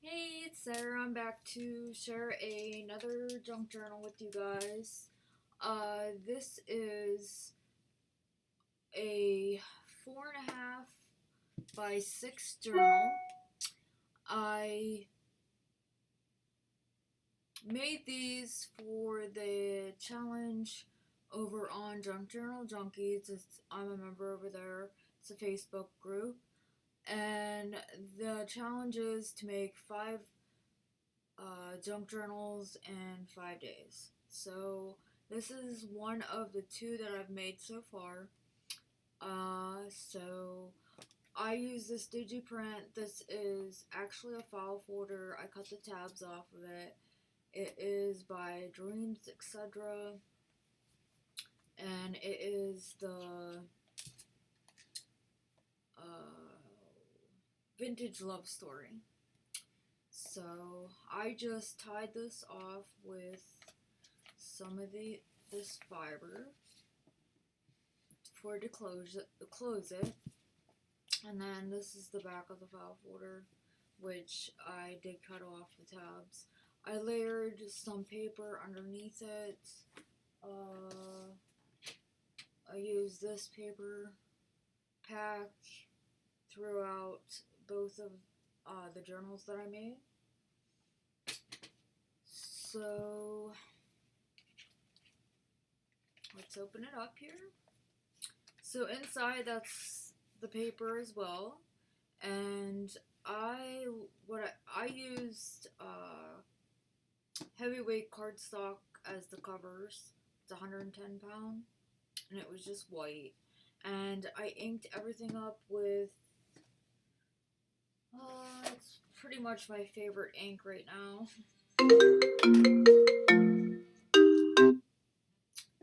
Hey, it's Sarah. I'm back to share another junk journal with you guys. This is a 4.5 by 6 journal. I made these for the challenge over on Junk Journal Junkies. I'm a member over there. It's a Facebook group. And the challenge is to make 5 junk journals in 5 days. So this is one of the 2 that I've made so far. So I use this digi print. This is actually a file folder. I cut the tabs off of it. It is by Dreams, etc. And it is the vintage love story. So I just tied this off with some of this fiber for it to close it, and then this is the back of the file folder, which I did cut off the tabs. I layered some paper underneath it. I used this paper pack throughout both of the journals that I made. So let's open it up here. So inside, that's the paper as well, and I used heavyweight cardstock as the covers. It's 110 pound, and it was just white. And I inked everything up with it's pretty much my favorite ink right now.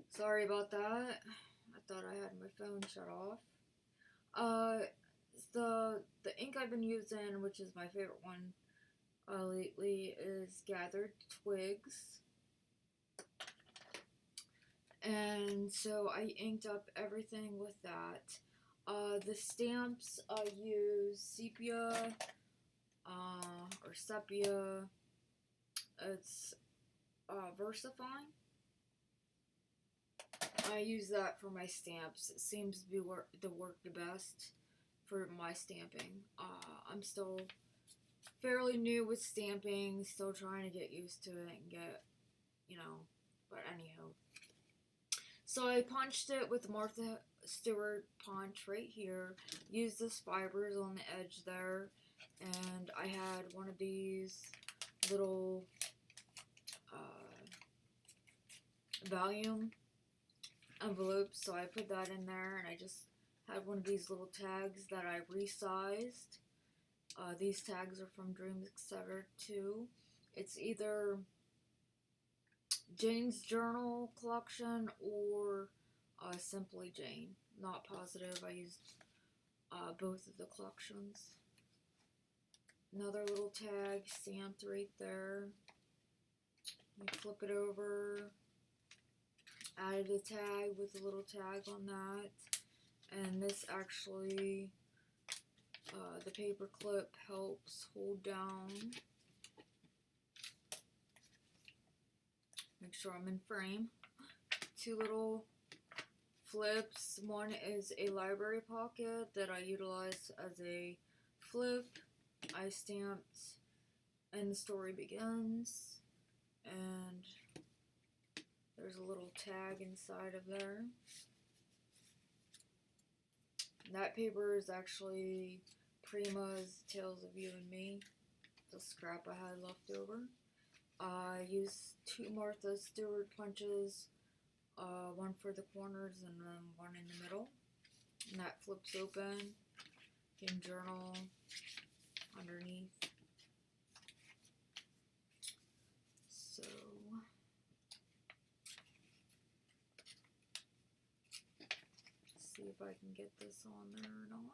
Sorry about that. I thought I had my phone shut off. Uh, the ink I've been using, which is my favorite one lately, is Gathered Twigs. And so I inked up everything with that. The stamps, I use sepia or sepia. It's VersaFine. I use that for my stamps. It seems to be work the best for my stamping. I'm still fairly new with stamping, still trying to get used to it and get, but anywho. So I punched it with Martha Stewart punch right here. Used this fibers on the edge there, and I had one of these little volume envelopes, so I put that in there, and I just had one of these little tags that I resized. These tags are from Dreams Etc. too. It's either Jane's Journal collection or Simply Jane. Not positive. I used both of the collections. Another little tag stamped right there. You flip it over. Added a tag with a little tag on that. And this actually, the paper clip helps hold down. Make sure I'm in frame. 2 little flips. One is a library pocket that I utilize as a flip. I stamped And the Story Begins, and there's a little tag inside of there. That paper is actually Prima's Tales of You and Me, the scrap I had left over. I used 2 Martha Stewart punches, one for the corners and then one in the middle. And that flips open. You can journal underneath. So see if I can get this on there or not.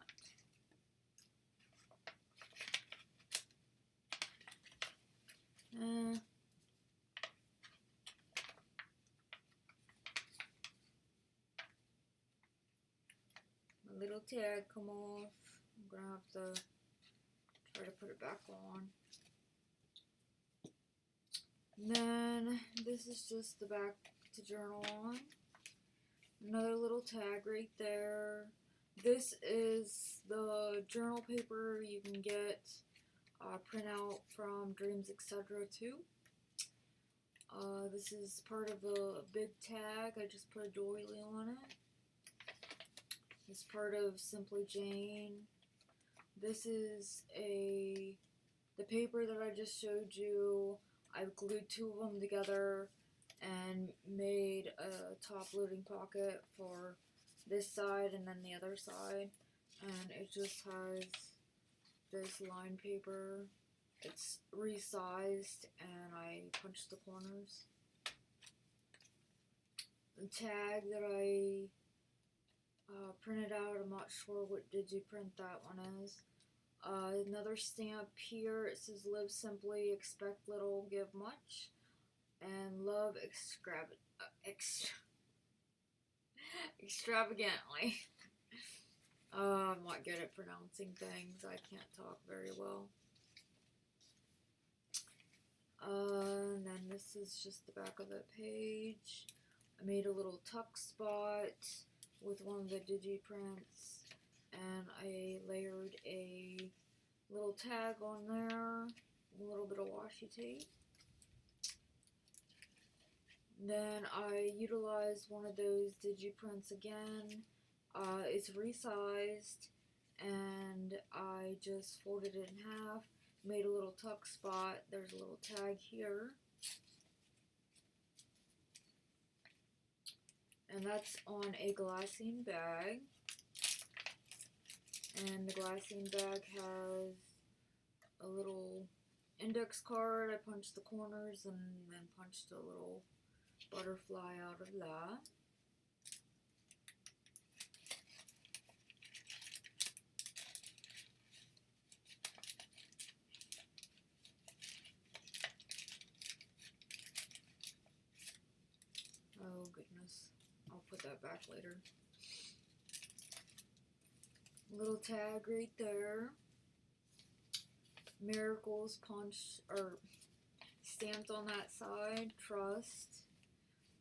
My little tag come off. I'm gonna have to try to put it back on. Then this is just the back to journal on. Another little tag right there. This is the journal paper you can get print out from Dreams Etc. too. This is part of the big tag. I just put a doily on it. It's part of Simply Jane. This is the paper that I just showed you. I've glued two of them together and made a top loading pocket for this side and then the other side. And it just has this line paper. It's resized and I punched the corners. The tag that I printed out, I'm not sure what digiprint that one is. Another stamp here, it says live simply, expect little, give much, and love extravagantly. I'm not good at pronouncing things, I can't talk very well. And then this is just the back of the page. I made a little tuck spot with one of the digi prints, and I layered a little tag on there, a little bit of washi tape. Then I utilized one of those digi prints again. It's resized, and I just folded it in half, made a little tuck spot. There's a little tag here. And that's on a glassine bag. And the glassine bag has a little index card. I punched the corners and then punched a little butterfly out of that. Oh goodness. I'll put that back later. Little tag right there. Miracles punched or stamped on that side. Trust.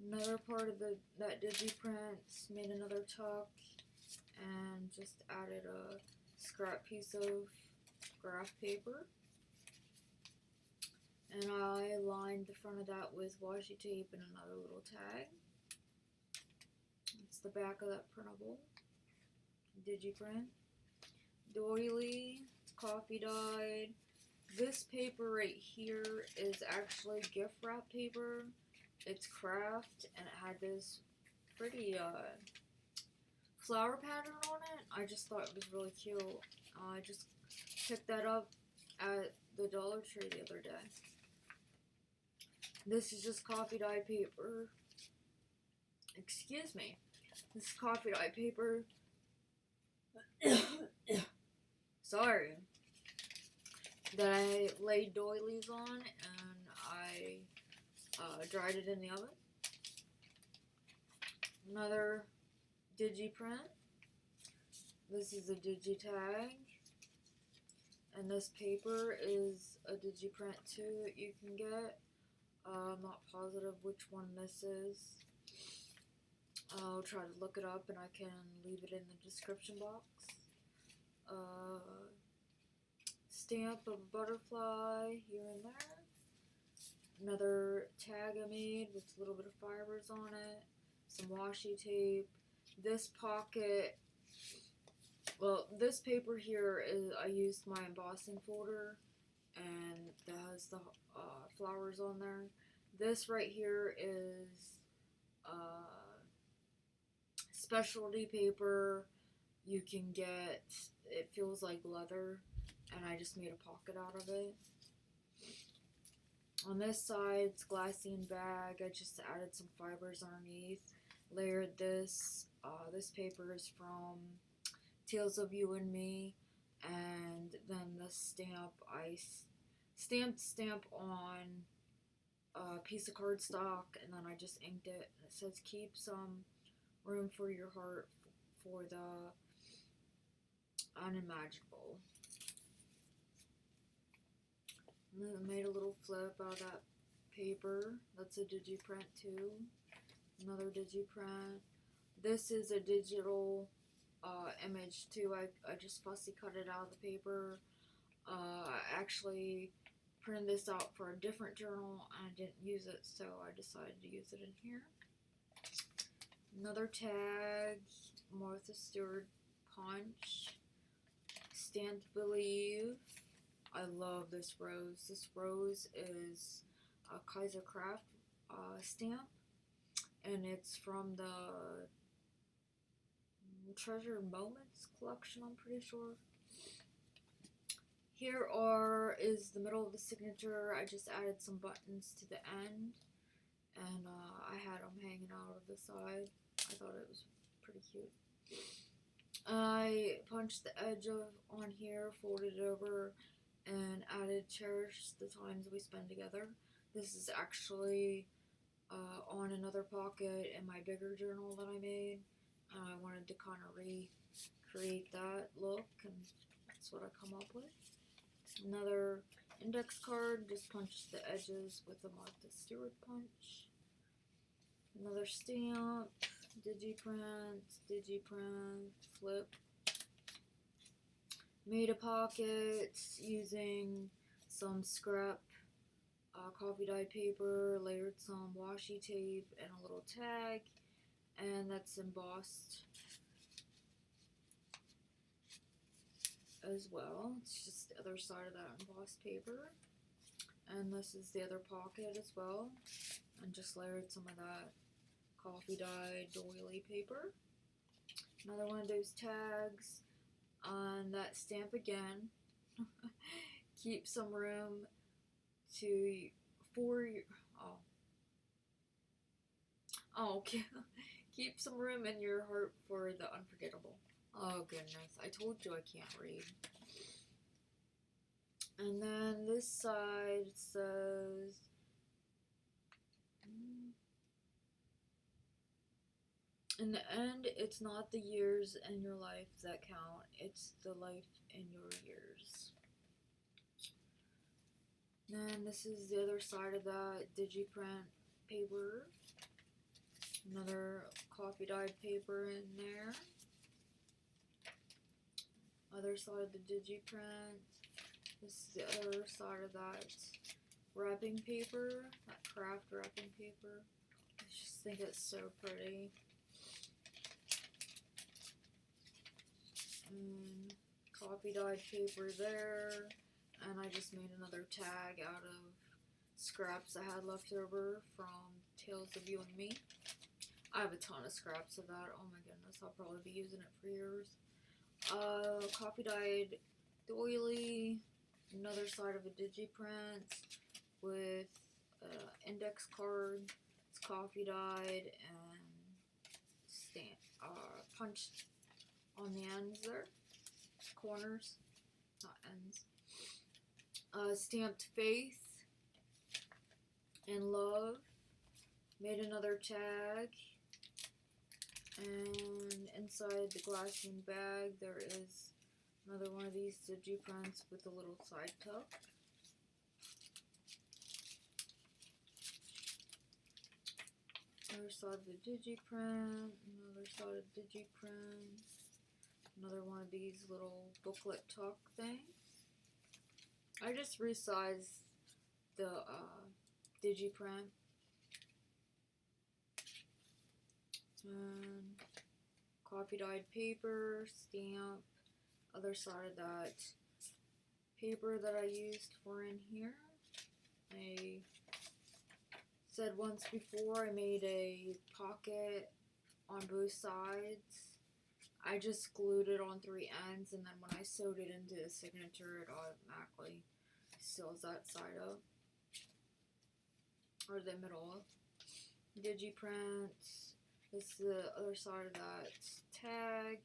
Another part of that digiprint. Made another tuck and just added a scrap piece of graph paper. And I lined the front of that with washi tape and another little tag. It's the back of that printable digiprint. Doily, it's coffee dyed. This paper right here is actually gift wrap paper. It's craft and it had this pretty flower pattern on it. I just thought it was really cute. I just picked that up at the Dollar Tree the other day. This is just coffee dye paper. Excuse me. This is coffee dye paper. Sorry. That I laid doilies on and I dried it in the oven. Another digi print. This is a digi tag. And this paper is a digi print too that you can get. I'm not positive which one this is. I'll try to look it up and I can leave it in the description box. Stamp of a butterfly here and there. Another tag I made with a little bit of fibers on it. Some washi tape. This pocket, well, this paper here is, I used my embossing folder and that has the flowers on there. This right here is specialty paper. You can get, it feels like leather, and I just made a pocket out of it. On this side, it's glassine bag. I just added some fibers underneath. Layered this. This paper is from Tales of You and Me. And then the stamp, I stamped stamp on a piece of cardstock, and then I just inked it. And it says, keep some room for your heart for the unimaginable. And then I made a little flip out of that paper. That's a digiprint too. Another digiprint. This is a digital image too. I just fussy cut it out of the paper. I actually printed this out for a different journal and I didn't use it, so I decided to use it in here. Another tag, Martha Stewart punch, Stand to Believe. I love this rose. This rose is a Kaiser Craft stamp, and it's from the Treasure Moments collection, I'm pretty sure. Here is the middle of the signature. I just added some buttons to the end, and I had them hanging out of the side. I thought it was pretty cute. I punched the edge on here, folded it over, and added Cherish the Times We Spend Together. This is actually on another pocket in my bigger journal that I made. I wanted to kind of recreate that look, and that's what I come up with. Another index card, just punched the edges with a Martha Stewart punch. Another stamp, digiprint, flip. Made a pocket using some scrap coffee dyed paper, layered some washi tape and a little tag, and that's embossed as well. It's just the other side of that embossed paper, and this is the other pocket as well, and just layered some of that coffee dyed doily paper. Another one of those tags on that stamp again. Keep some room keep some room in your heart for the unforgettable. Oh goodness, I told you I can't read. And then this side says, in the end, it's not the years in your life that count, it's the life in your years. Then this is the other side of that digiprint paper. Another coffee dyed paper in there. Other side of the digiprint. This is the other side of that wrapping paper, that craft wrapping paper. I just think it's so pretty. And coffee dyed paper there, and I just made another tag out of scraps I had left over from Tales of You and Me. I have a ton of scraps of that. Oh my goodness, I'll probably be using it for years. Coffee dyed doily, another side of a digiprint with index card. It's coffee dyed and punched on the ends there, corners, not ends. Stamped Faith and Love. Made another tag, and inside the glassine bag there is another one of these digiprints with a little side tuck. Another side of the digiprint, another side of the digiprint, another one of these little booklet tuck things. I just resized the digiprint. And coffee dyed paper, stamp, other side of that paper that I used for in here. I said once before I made a pocket on both sides. I just glued it on 3 ends, and then when I sewed it into the signature, it automatically seals that side up, or the middle up. Digiprint. This is the other side of that tag,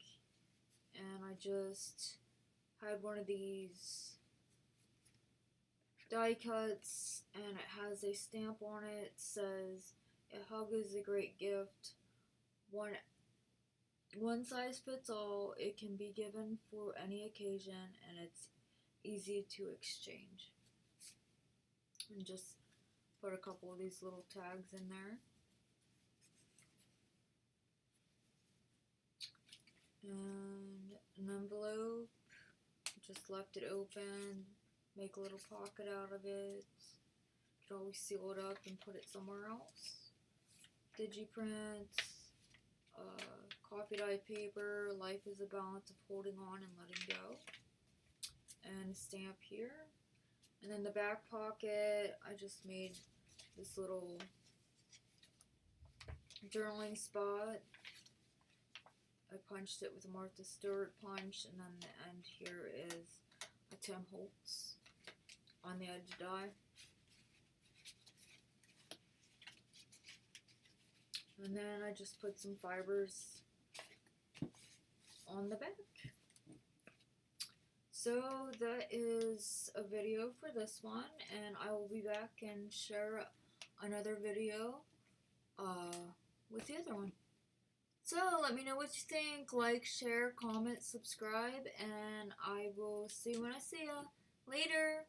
and I just had one of these die cuts, and it has a stamp on it. It says, "A hug is a great gift. One size fits all. It can be given for any occasion, and it's easy to exchange." And just put a couple of these little tags in there. And an envelope, just left it open, make a little pocket out of it. You can always seal it up and put it somewhere else. Digi prints, coffee dye paper, life is a balance of holding on and letting go. And a stamp here. And then the back pocket, I just made this little journaling spot. I punched it with a Martha Stewart punch, and then the end here is a Tim Holtz on the edge die. And then I just put some fibers on the back. So that is a video for this one, and I will be back and share another video with the other one. So let me know what you think. Like, share, comment, subscribe, and I will see you when I see ya. Later!